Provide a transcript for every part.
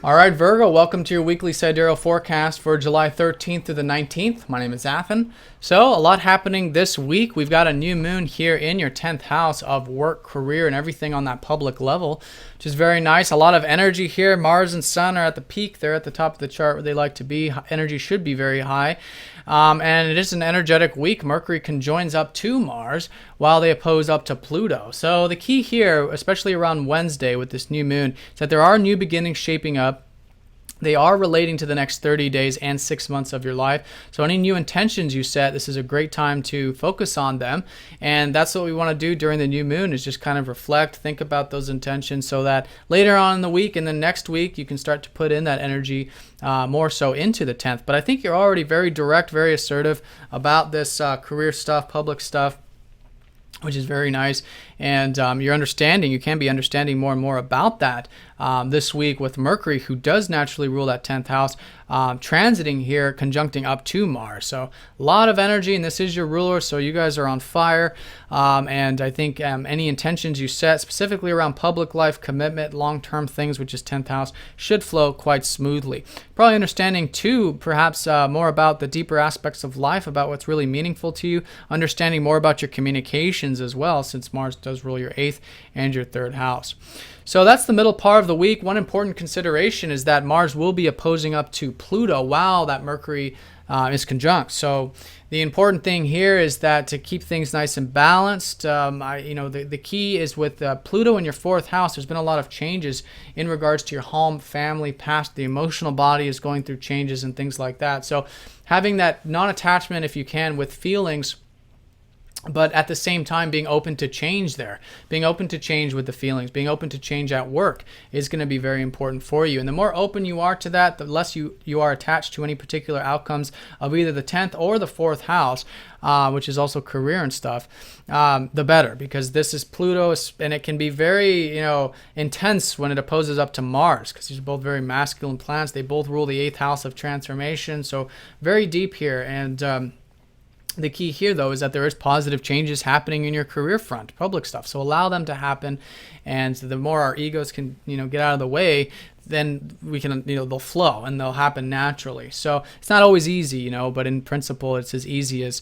All right, Virgo, welcome to your weekly sidereal forecast for July 13th through the 19th. My name is Athen. So, a lot happening this week. We've got a new moon here in your 10th house of work, career, and everything on that public level, which is very nice. A lot of energy here. Mars and Sun are at the peak. They're at the top of the chart where they like to be. Energy should be very high. And it is an energetic week. Mercury conjoins up to Mars while they oppose up to Pluto. So the key here, especially around Wednesday with this new moon, is that there are new beginnings shaping up. They are relating to the next 30 days and 6 months of your life. So any new intentions you set, this is a great time to focus on them. And that's what we want to do during the new moon, is just kind of reflect, think about those intentions so that later on in the week and then next week, you can start to put in that energy more so into the 10th. But I think you're already very direct, very assertive about this career stuff, public stuff, which is very nice. And you're understanding, you can be understanding more and more about that this week with Mercury, who does naturally rule that 10th house, transiting here, conjuncting up to Mars. So a lot of energy, and this is your ruler, so you guys are on fire. And I think any intentions you set, specifically around public life, commitment, long-term things, which is 10th house, should flow quite smoothly. Probably understanding too, perhaps more about the deeper aspects of life, about what's really meaningful to you, understanding more about your communications as well, since Mars does rule your 8th and your 3rd house. So that's the middle part of the week. One important consideration is that Mars will be opposing up to Pluto while that Mercury is conjunct. So the important thing here is that to keep things nice and balanced, the key is with Pluto in your 4th house, there's been a lot of changes in regards to your home, family, past. The emotional body is going through changes and things like that. So having that non-attachment, if you can, with feelings, but at the same time being open to change there, being open to change with the feelings, being open to change at work is going to be very important for you. And the more open you are to that, the less you are attached to any particular outcomes of either the 10th or the 4th house, which is also career and stuff, the better, because this is Pluto, and it can be very, intense when it opposes up to Mars, because these are both very masculine planets. They both rule the 8th house of transformation, so very deep here. And the key here, though, is that there is positive changes happening in your career front, public stuff. So allow them to happen, and the more our egos can, get out of the way, then we can, they'll flow and they'll happen naturally. So it's not always easy, but in principle, it's as easy as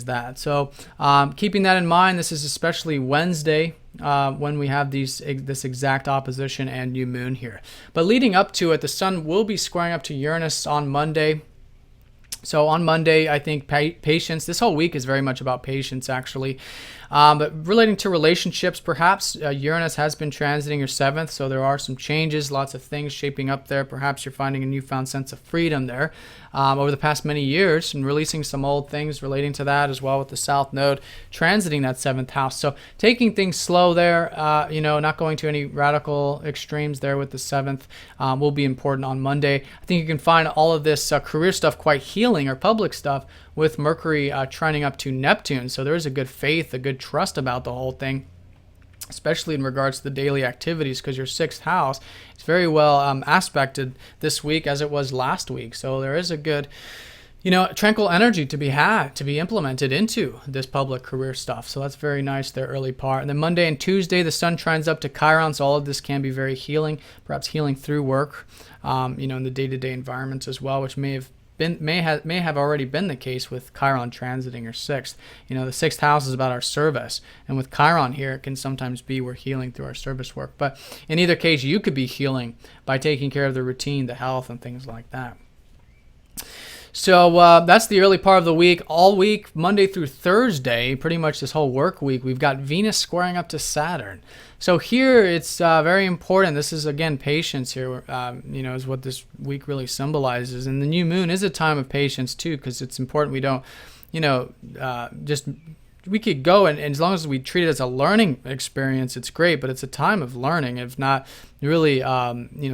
that. So keeping that in mind, this is especially Wednesday when we have this exact opposition and new moon here. But leading up to it, the sun will be squaring up to Uranus on Monday. So on Monday, I think patience. This whole week is very much about patience, actually. But relating to relationships, perhaps Uranus has been transiting your 7th, so there are some changes, lots of things shaping up there. Perhaps you're finding a newfound sense of freedom there over the past many years, and releasing some old things relating to that as well, with the South Node transiting that 7th house. So taking things slow there, not going to any radical extremes there with the 7th will be important on Monday. I think you can find all of this career stuff quite healing, or public stuff, with Mercury trining up to Neptune. So there's a good faith, a good trust about the whole thing, especially in regards to the daily activities, because your 6th house is very well aspected this week as it was last week. So there is a good, tranquil energy to be had, to be implemented into this public career stuff. So that's very nice, their early part. And then Monday and Tuesday, the sun trines up to Chiron. So all of this can be very healing, perhaps healing through work, in the day-to-day environments as well, which may have already been the case with Chiron transiting your 6th. The 6th house is about our service, and with Chiron here, it can sometimes be we're healing through our service work. But in either case, you could be healing by taking care of the routine, the health, and things like that. So that's the early part of the week. All week, Monday through Thursday, pretty much this whole work week, we've got Venus squaring up to Saturn. So here it's very important. This is, again, patience here, is what this week really symbolizes. And the new moon is a time of patience, too, because it's important we don't, we could go, and as long as we treat it as a learning experience, it's great, but it's a time of learning, if not really,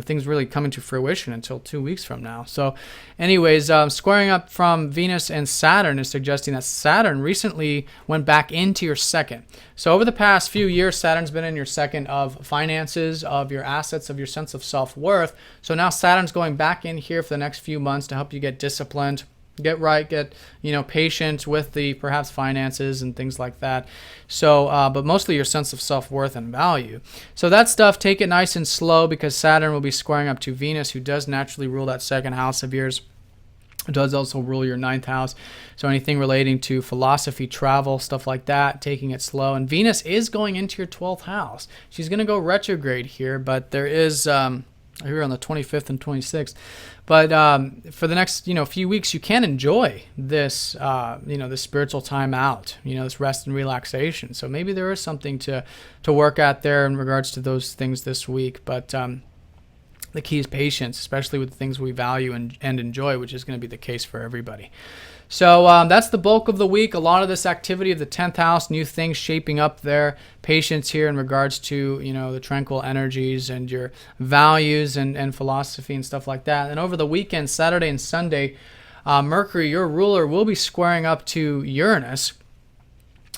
things really coming to fruition until 2 weeks from now. So anyways, squaring up from Venus and Saturn is suggesting that Saturn recently went back into your 2nd. So over the past few years, Saturn's been in your 2nd of finances, of your assets, of your sense of self-worth. So now Saturn's going back in here for the next few months to help you get disciplined, get right, get, patient with the perhaps finances and things like that. So, but mostly your sense of self-worth and value. So that stuff, take it nice and slow, because Saturn will be squaring up to Venus, who does naturally rule that second house of yours. It does also rule your ninth house. So anything relating to philosophy, travel, stuff like that, taking it slow. And Venus is going into your 12th house. She's going to go retrograde here, but there is here on the 25th and 26th. But for the next few weeks, you can enjoy this this spiritual time out, this rest and relaxation. So maybe there is something to work at there in regards to those things this week. But the key is patience, especially with the things we value and enjoy, which is going to be the case for everybody. So that's the bulk of the week. A lot of this activity of the 10th house, new things shaping up there. Patience here in regards to, the tranquil energies and your values and philosophy and stuff like that. And over the weekend, Saturday and Sunday, Mercury, your ruler, will be squaring up to Uranus.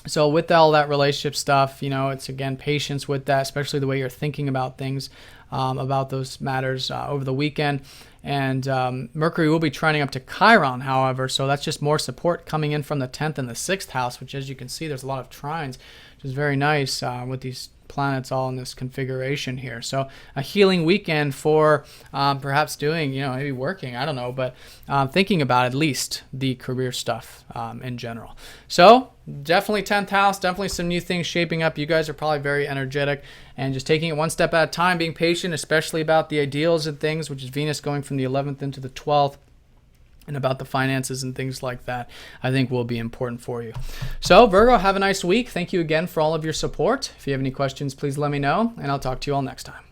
So with all that relationship stuff, it's, again, patience with that, especially the way you're thinking about things, about those matters over the weekend. And Mercury will be trending up to Chiron, however, so that's just more support coming in from the 10th and the 6th house, which, as you can see, there's a lot of trines, which is very nice with these planets all in this configuration here. So a healing weekend for perhaps doing, maybe working, I don't know, but thinking about at least the career stuff in general. So definitely 10th house, definitely some new things shaping up. You guys are probably very energetic and just taking it one step at a time, being patient, especially about the ideals and things, which is Venus going from the 11th into the 12th. And about the finances and things like that, I think will be important for you. So Virgo, have a nice week. Thank you again for all of your support. If you have any questions, please let me know, and I'll talk to you all next time.